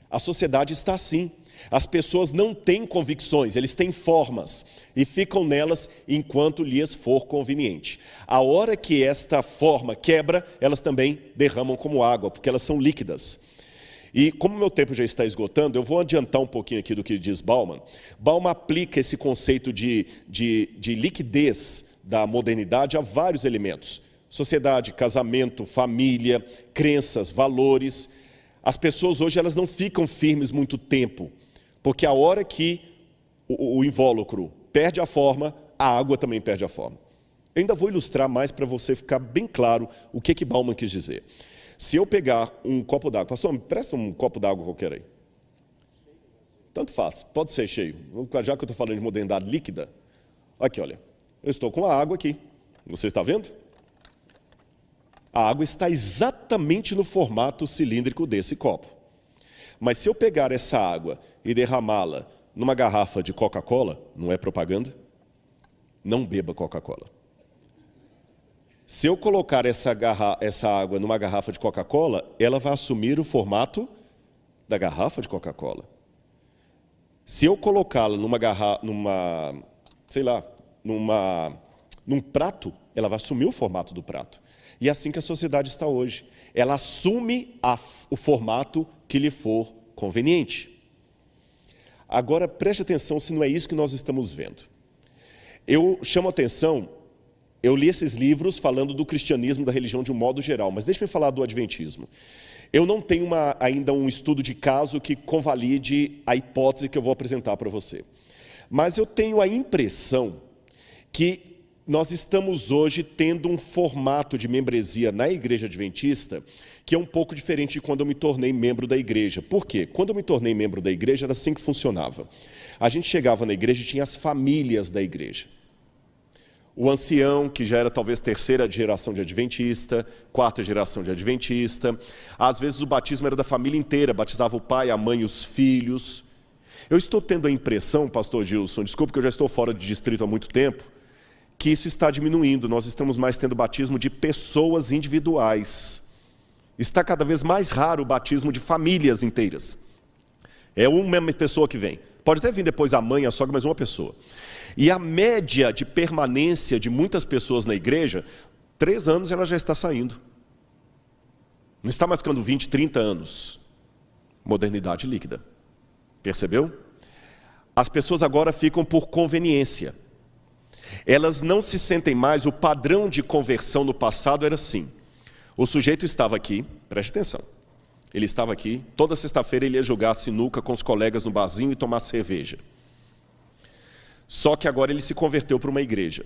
A sociedade está assim. As pessoas não têm convicções, eles têm formas e ficam nelas enquanto lhes for conveniente. A hora que esta forma quebra, elas também derramam como água, porque elas são líquidas. E como meu tempo já está esgotando, eu vou adiantar um pouquinho aqui do que diz Bauman. Bauman aplica esse conceito de liquidez da modernidade a vários elementos. Sociedade, casamento, família, crenças, valores. As pessoas hoje elas não ficam firmes muito tempo, porque a hora que o invólucro perde a forma, a água também perde a forma. Eu ainda vou ilustrar mais para você ficar bem claro o que Bauman quis dizer. Se eu pegar um copo d'água, pastor, me presta um copo d'água qualquer aí. Tanto faz, pode ser cheio. Já que eu estou falando de modernidade líquida, aqui, olha, eu estou com a água aqui. Você está vendo? A água está exatamente no formato cilíndrico desse copo. Mas se eu pegar essa água e derramá-la numa garrafa de Coca-Cola, não é propaganda? Não beba Coca-Cola. Se eu colocar essa água numa garrafa de Coca-Cola, ela vai assumir o formato da garrafa de Coca-Cola. Se eu colocá-la num prato, ela vai assumir o formato do prato. E é assim que a sociedade está hoje. Ela assume o formato que lhe for conveniente. Agora, preste atenção se não é isso que nós estamos vendo. Eu chamo a atenção, eu li esses livros falando do cristianismo, da religião de um modo geral, mas deixe-me falar do adventismo. Eu não tenho ainda um estudo de caso que convalide a hipótese que eu vou apresentar para você. Mas eu tenho a impressão que nós estamos hoje tendo um formato de membresia na Igreja Adventista que é um pouco diferente de quando eu me tornei membro da igreja. Por quê? Quando eu me tornei membro da igreja, era assim que funcionava. A gente chegava na igreja e tinha as famílias da igreja. O ancião, que já era talvez terceira geração de adventista, quarta geração de adventista. Às vezes o batismo era da família inteira, batizava o pai, a mãe e os filhos. Eu estou tendo a impressão, pastor Gilson, desculpe que eu já estou fora de distrito há muito tempo, que isso está diminuindo. Nós estamos mais tendo batismo de pessoas individuais. Está cada vez mais raro o batismo de famílias inteiras. É uma pessoa que vem. Pode até vir depois a mãe, a sogra, mas uma pessoa. E a média de permanência de muitas pessoas na igreja, 3 anos ela já está saindo. Não está mais ficando 20, 30 anos. Modernidade líquida. Percebeu? As pessoas agora ficam por conveniência. Elas não se sentem mais, o padrão de conversão no passado era assim. O sujeito estava aqui, preste atenção, ele estava aqui, toda sexta-feira ele ia jogar sinuca com os colegas no barzinho e tomar cerveja. Só que agora ele se converteu para uma igreja.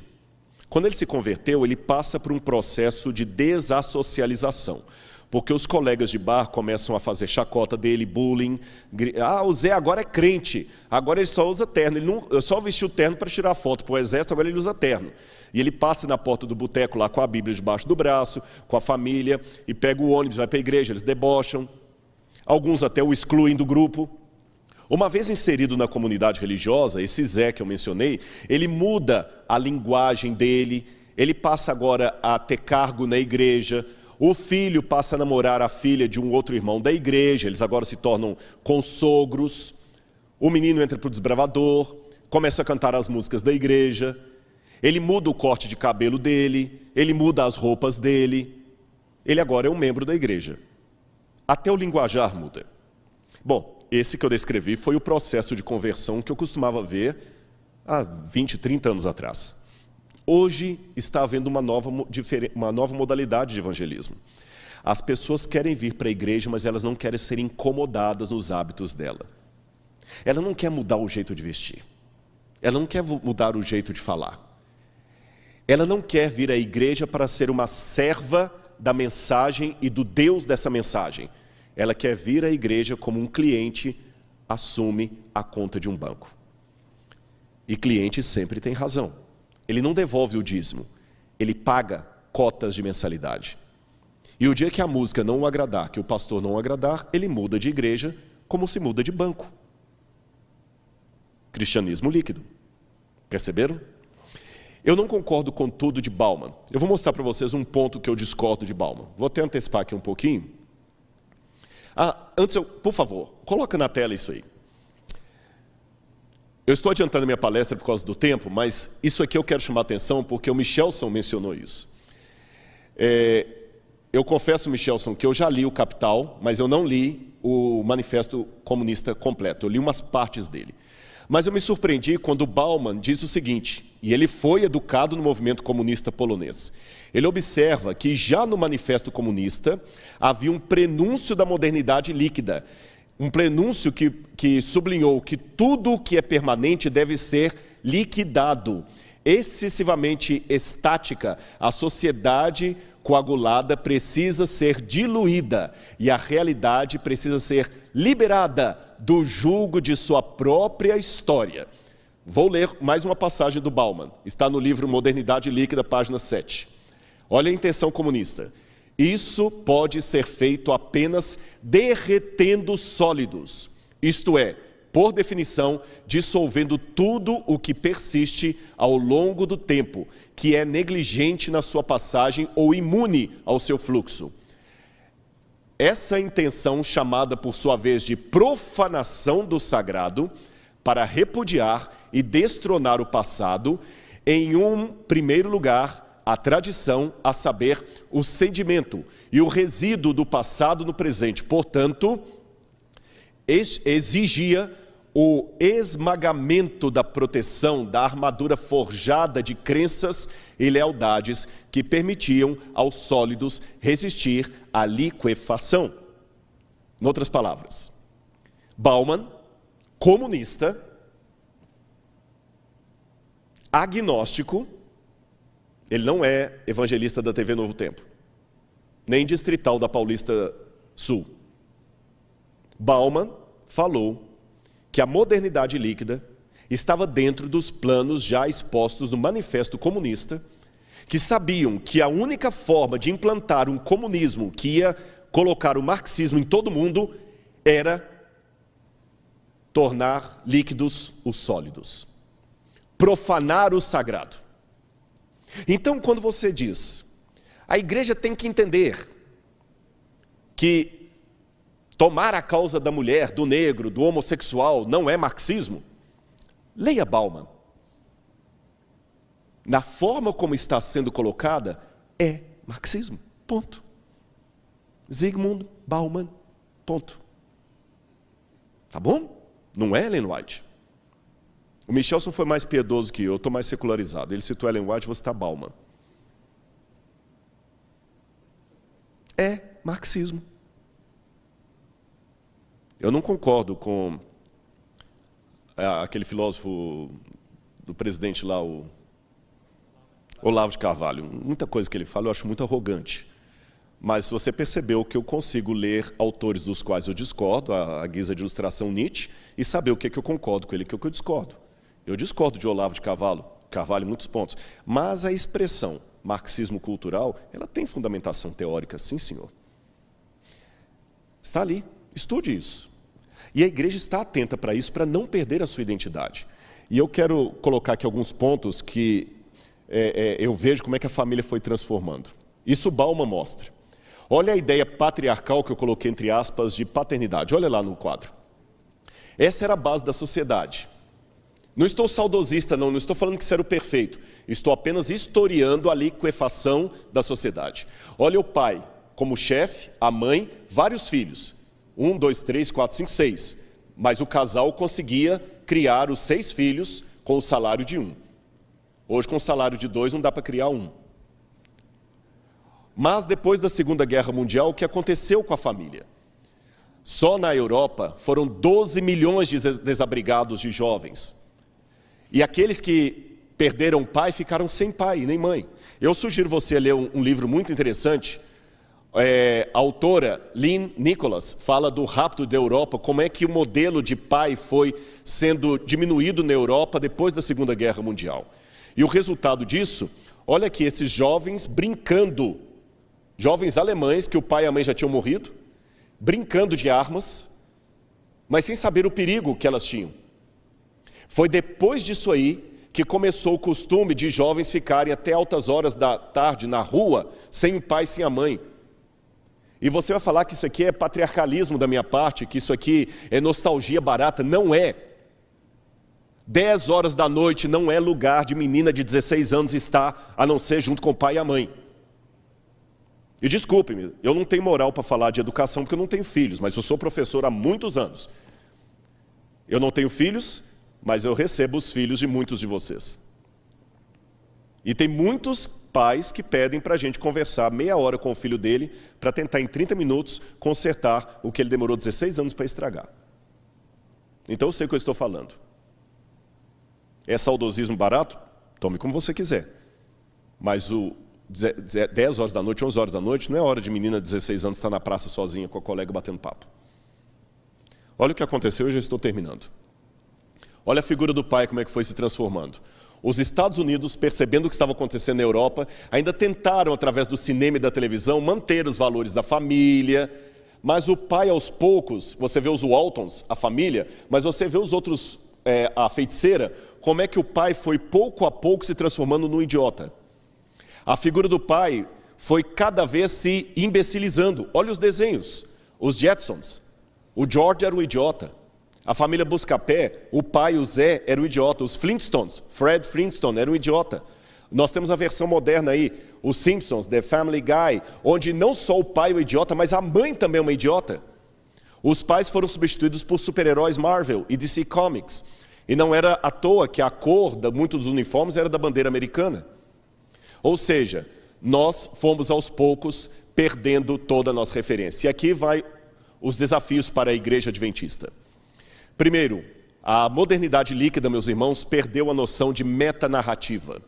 Quando ele se converteu, ele passa por um processo de desassocialização. Porque os colegas de bar começam a fazer chacota dele, bullying. Ah, o Zé agora é crente, agora ele só usa terno. Ele só vestiu terno para tirar foto para o exército, agora ele usa terno. E ele passa na porta do boteco lá com a Bíblia debaixo do braço, com a família, e pega o ônibus, vai para a igreja, eles debocham. Alguns até o excluem do grupo. Uma vez inserido na comunidade religiosa, esse Zé que eu mencionei, ele muda a linguagem dele, ele passa agora a ter cargo na igreja. O filho passa a namorar a filha de um outro irmão da igreja, eles agora se tornam consogros. O menino entra para o desbravador, começa a cantar as músicas da igreja. Ele muda o corte de cabelo dele, ele muda as roupas dele. Ele agora é um membro da igreja. Até o linguajar muda. Bom, esse que eu descrevi foi o processo de conversão que eu costumava ver há 20, 30 anos atrás. Hoje está havendo uma nova modalidade de evangelismo. As pessoas querem vir para a igreja, mas elas não querem ser incomodadas nos hábitos dela. Ela não quer mudar o jeito de vestir. Ela não quer mudar o jeito de falar. Ela não quer vir à igreja para ser uma serva da mensagem e do Deus dessa mensagem. Ela quer vir à igreja como um cliente assume a conta de um banco. E cliente sempre tem razão. Ele não devolve o dízimo, ele paga cotas de mensalidade. E o dia que a música não o agradar, que o pastor não o agradar, ele muda de igreja como se muda de banco. Cristianismo líquido. Perceberam? Eu não concordo com tudo de Bauman. Eu vou mostrar para vocês um ponto que eu discordo de Bauman. Vou até antecipar aqui um pouquinho. Por favor, coloca na tela isso aí. Eu estou adiantando a minha palestra por causa do tempo, mas isso aqui eu quero chamar a atenção porque o Michelson mencionou isso. Eu confesso, Michelson, que eu já li o Capital, mas eu não li o Manifesto Comunista completo. Eu li umas partes dele. Mas eu me surpreendi quando Bauman diz o seguinte, e ele foi educado no movimento comunista polonês. Ele observa que já no Manifesto Comunista havia um prenúncio da modernidade líquida. Um prenúncio que sublinhou que tudo o que é permanente deve ser liquidado. Excessivamente estática, a sociedade coagulada precisa ser diluída e a realidade precisa ser liberada do jugo de sua própria história. Vou ler mais uma passagem do Bauman. Está no livro Modernidade Líquida, página 7. Olha a intenção comunista. Isso pode ser feito apenas derretendo sólidos, isto é, por definição, dissolvendo tudo o que persiste ao longo do tempo, que é negligente na sua passagem ou imune ao seu fluxo. Essa intenção, chamada por sua vez de profanação do sagrado, para repudiar e destronar o passado, em um primeiro lugar, a tradição, a saber, o sedimento e o resíduo do passado no presente. Portanto, exigia o esmagamento da proteção, da armadura forjada de crenças e lealdades que permitiam aos sólidos resistir à liquefação. Em outras palavras, Bauman, comunista, agnóstico, ele não é evangelista da TV Novo Tempo, nem distrital da Paulista Sul. Bauman falou que a modernidade líquida estava dentro dos planos já expostos no Manifesto Comunista, que sabiam que a única forma de implantar um comunismo que ia colocar o marxismo em todo mundo era tornar líquidos os sólidos, profanar o sagrado. Então, quando você diz, a igreja tem que entender que tomar a causa da mulher, do negro, do homossexual não é marxismo, leia Bauman. Na forma como está sendo colocada, é marxismo, ponto. Zygmunt Bauman, ponto. Tá bom? Não é Ellen White. O Michelson foi mais piedoso que eu estou mais secularizado. Ele citou Ellen White, você está Bauman. É marxismo. Eu não concordo com aquele filósofo do presidente lá, o Olavo de Carvalho. Muita coisa que ele fala eu acho muito arrogante. Mas você percebeu que eu consigo ler autores dos quais eu discordo, a guisa de ilustração Nietzsche, e saber o que eu concordo com ele e o que eu discordo. Eu discordo de Olavo de Carvalho em muitos pontos. Mas a expressão marxismo cultural, ela tem fundamentação teórica, sim, senhor. Está ali, estude isso. E a igreja está atenta para isso, para não perder a sua identidade. E eu quero colocar aqui alguns pontos que eu vejo como é que a família foi transformando. Isso Bauman mostra. Olha a ideia patriarcal que eu coloquei entre aspas de paternidade. Olha lá no quadro. Essa era a base da sociedade. Não estou saudosista, não estou falando que isso era o perfeito. Estou apenas historiando a liquefação da sociedade. Olha o pai como chefe, a mãe, vários filhos. 1, 2, 3, 4, 5, 6. Mas o casal conseguia criar os 6 filhos com o salário de 1. Hoje, com o salário de 2, não dá para criar 1. Mas depois da Segunda Guerra Mundial, o que aconteceu com a família? Só na Europa foram 12 milhões de desabrigados de jovens. E aqueles que perderam pai ficaram sem pai nem mãe. Eu sugiro você ler um livro muito interessante. A autora Lynn Nicholas fala do rapto da Europa, como é que o modelo de pai foi sendo diminuído na Europa depois da Segunda Guerra Mundial. E o resultado disso, olha aqui, esses jovens brincando, jovens alemães que o pai e a mãe já tinham morrido, brincando de armas, mas sem saber o perigo que elas tinham. Foi depois disso aí que começou o costume de jovens ficarem até altas horas da tarde na rua, sem o pai, sem a mãe. E você vai falar que isso aqui é patriarcalismo da minha parte, que isso aqui é nostalgia barata. Não é. 10 horas da noite não é lugar de menina de 16 anos estar, a não ser junto com o pai e a mãe. E desculpe-me, eu não tenho moral para falar de educação porque eu não tenho filhos, mas eu sou professor há muitos anos. Eu não tenho filhos, mas eu recebo os filhos de muitos de vocês. E tem muitos pais que pedem para a gente conversar meia hora com o filho dele para tentar em 30 minutos consertar o que ele demorou 16 anos para estragar. Então eu sei o que eu estou falando. É saudosismo barato? Tome como você quiser. Mas 10 horas da noite, 11 horas da noite, não é hora de menina de 16 anos estar na praça sozinha com a colega batendo papo. Olha o que aconteceu, eu já estou terminando. Olha a figura do pai, como é que foi se transformando. Os Estados Unidos, percebendo o que estava acontecendo na Europa, ainda tentaram, através do cinema e da televisão, manter os valores da família, mas o pai, aos poucos, você vê os Waltons, a família, mas você vê os outros, a feiticeira, como é que o pai foi pouco a pouco se transformando num idiota. A figura do pai foi cada vez se imbecilizando. Olha os desenhos, os Jetsons, o George era um idiota. A família Buscapé, o pai, o Zé, era um idiota. Os Flintstones, Fred Flintstone, era um idiota. Nós temos a versão moderna aí, os Simpsons, The Family Guy, onde não só o pai é um idiota, mas a mãe também é uma idiota. Os pais foram substituídos por super-heróis Marvel e DC Comics. E não era à toa que a cor de muitos dos uniformes era da bandeira americana. Ou seja, nós fomos aos poucos perdendo toda a nossa referência. E aqui vai os desafios para a igreja adventista. Primeiro, a modernidade líquida, meus irmãos, perdeu a noção de metanarrativa.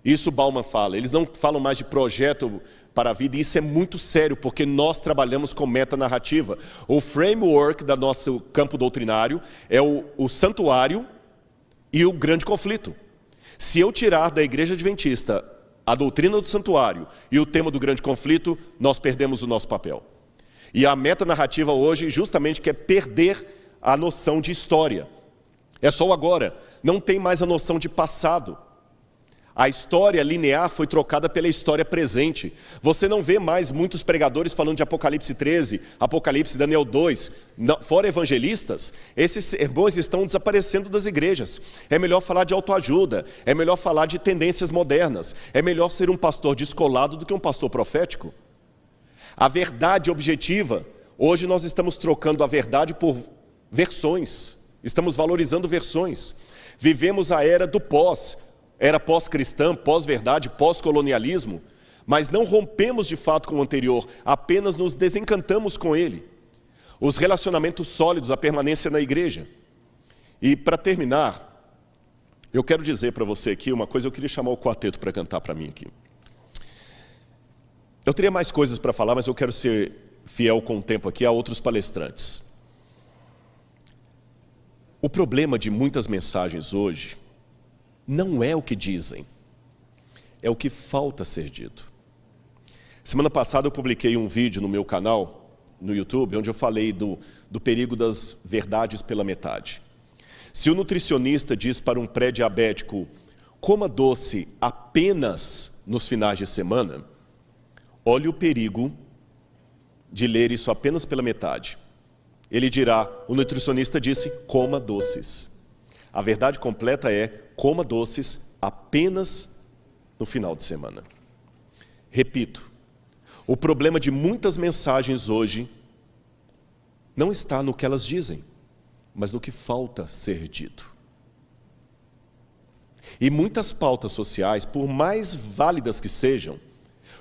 Isso Bauman fala. Eles não falam mais de projeto para a vida, e isso é muito sério, porque nós trabalhamos com metanarrativa. O framework do nosso campo doutrinário é o santuário e o grande conflito. Se eu tirar da igreja adventista a doutrina do santuário e o tema do grande conflito, nós perdemos o nosso papel. E a metanarrativa hoje justamente quer perder a noção de história. É só o agora, não tem mais a noção de passado. A história linear foi trocada pela história presente. Você não vê mais muitos pregadores falando de Apocalipse 13, Apocalipse Daniel 2, fora evangelistas. Esses sermões estão desaparecendo das igrejas. É melhor falar de autoajuda, é melhor falar de tendências modernas, é melhor ser um pastor descolado do que um pastor profético. A verdade objetiva, hoje nós estamos trocando a verdade por versões, estamos valorizando versões. Vivemos a era do era pós-cristã, pós-verdade, pós-colonialismo, mas não rompemos de fato com o anterior, apenas nos desencantamos com ele. Os relacionamentos sólidos, a permanência na igreja. E para terminar, eu quero dizer para você aqui uma coisa, eu queria chamar o quarteto para cantar para mim aqui. Eu teria mais coisas para falar, mas eu quero ser fiel com o tempo aqui a outros palestrantes. O problema de muitas mensagens hoje não é o que dizem, é o que falta ser dito. Semana passada eu publiquei um vídeo no meu canal, no YouTube, onde eu falei do perigo das verdades pela metade. Se o nutricionista diz para um pré-diabético, coma doce apenas nos finais de semana, olhe o perigo de ler isso apenas pela metade. Ele dirá, o nutricionista disse, coma doces. A verdade completa é, coma doces apenas no final de semana. Repito, o problema de muitas mensagens hoje não está no que elas dizem, mas no que falta ser dito. E muitas pautas sociais, por mais válidas que sejam,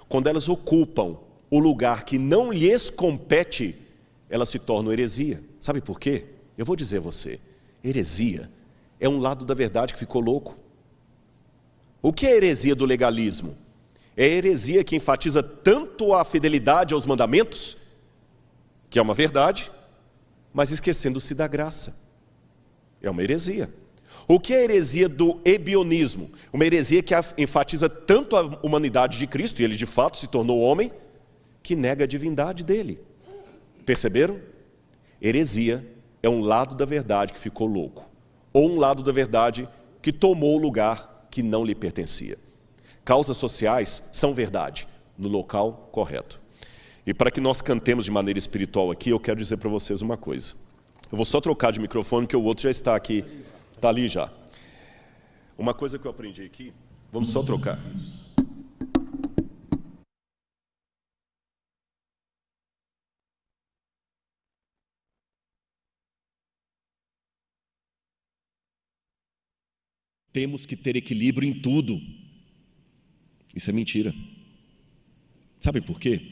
quando elas ocupam o lugar que não lhes compete, elas se tornam heresia. Sabe por quê? Eu vou dizer a você, heresia é um lado da verdade que ficou louco. O que é a heresia do legalismo? É a heresia que enfatiza tanto a fidelidade aos mandamentos, que é uma verdade, mas esquecendo-se da graça. É uma heresia. O que é a heresia do ebionismo? Uma heresia que enfatiza tanto a humanidade de Cristo, e ele de fato se tornou homem, que nega a divindade dele. Perceberam? Heresia é um lado da verdade que ficou louco, ou um lado da verdade que tomou o lugar que não lhe pertencia. Causas sociais são verdade, no local correto. E para que nós cantemos de maneira espiritual aqui, eu quero dizer para vocês uma coisa. Eu vou só trocar de microfone, que o outro já está aqui, está ali já. Uma coisa que eu aprendi aqui, vamos só trocar isso. Temos que ter equilíbrio em tudo. Isso é mentira. Sabe por quê?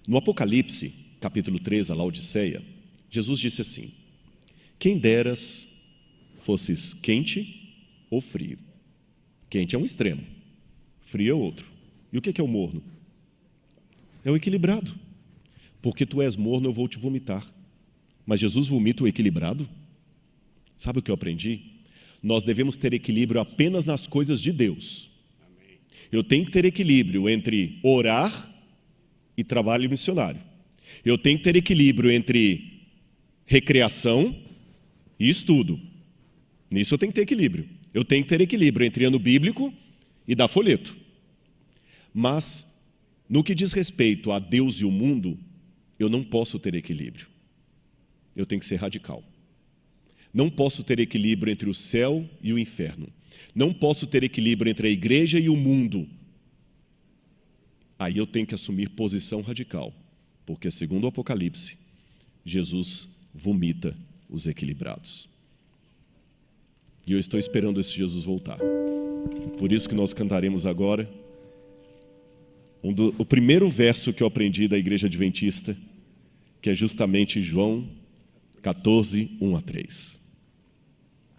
No Apocalipse, capítulo 3, a Laodiceia, Jesus disse assim, quem deras fosses quente ou frio. Quente é um extremo, frio é outro. E o que é o morno? É o equilibrado. Porque tu és morno, eu vou te vomitar. Mas Jesus vomita o equilibrado? Sabe o que eu aprendi? Nós devemos ter equilíbrio apenas nas coisas de Deus. Eu tenho que ter equilíbrio entre orar e trabalho missionário. Eu tenho que ter equilíbrio entre recreação e estudo. Nisso eu tenho que ter equilíbrio. Eu tenho que ter equilíbrio entre ano bíblico e dar folheto. Mas, no que diz respeito a Deus e o mundo, eu não posso ter equilíbrio. Eu tenho que ser radical. Não posso ter equilíbrio entre o céu e o inferno. Não posso ter equilíbrio entre a igreja e o mundo. Aí eu tenho que assumir posição radical, porque segundo o Apocalipse, Jesus vomita os equilibrados. E eu estou esperando esse Jesus voltar. Por isso que nós cantaremos agora o primeiro verso que eu aprendi da igreja adventista, que é justamente João 14, 1 a 3.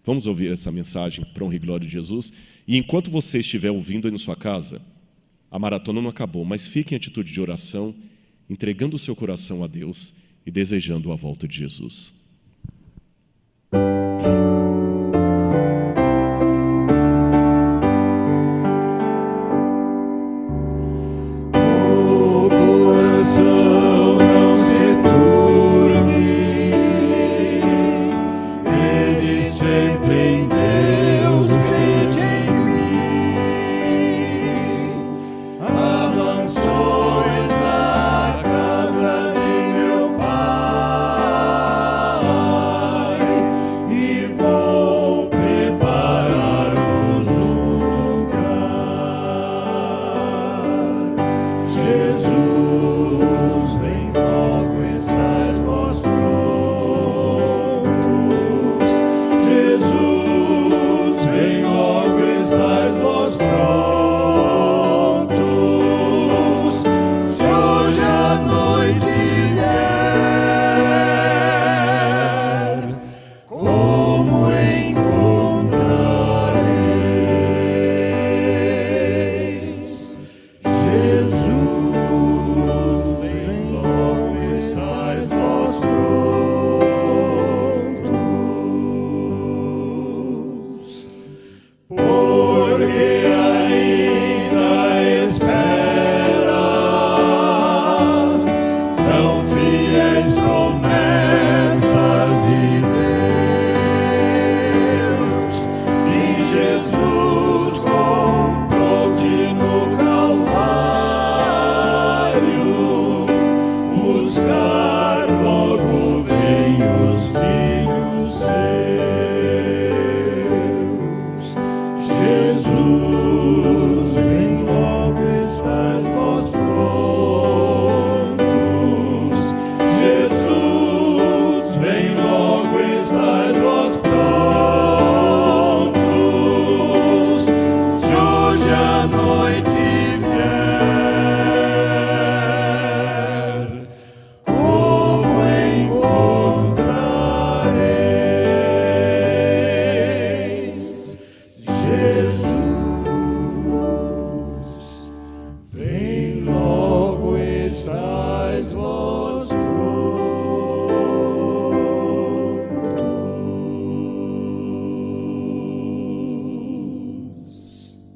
Vamos ouvir essa mensagem para honra e glória de Jesus. E enquanto você estiver ouvindo aí na sua casa, a maratona não acabou, mas fique em atitude de oração, entregando o seu coração a Deus e desejando a volta de Jesus.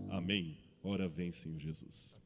Amém. Ora vem, Senhor Jesus.